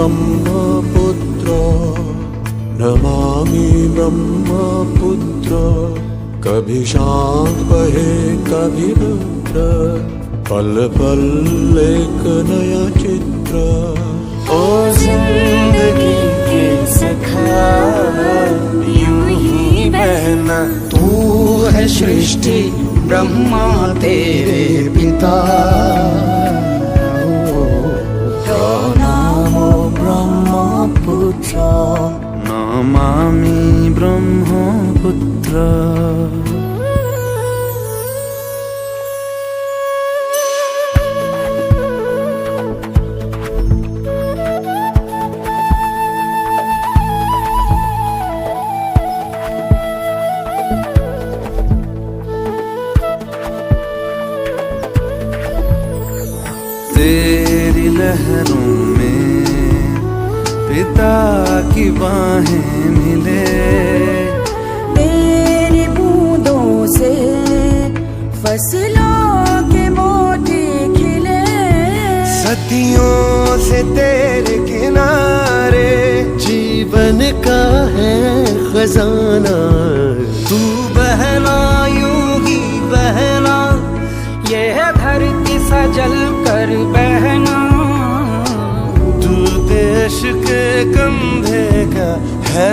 ब्रह्मपुत्र नमामि ब्रह्मपुत्र। कभी शांत बहे कभी रुद्र, पल पल एक नया चित्र। ओ जिंदगी के सखा यूं ही बहना, तू है सृष्टि ब्रह्मा तेरे पिता। नमो ब्रह्मपुत्र नमामि ब्रह्मपुत्र। तेरी लहरों में पिता की बाहें मिले, तेरी बूंदों से फसलों के मोती खिले। सदियों से तेरे किनारे जीवन का है खजाना। तू बहला यूं ही बहला, ये धरती सजल कर बहना। तू देश के कंधे का है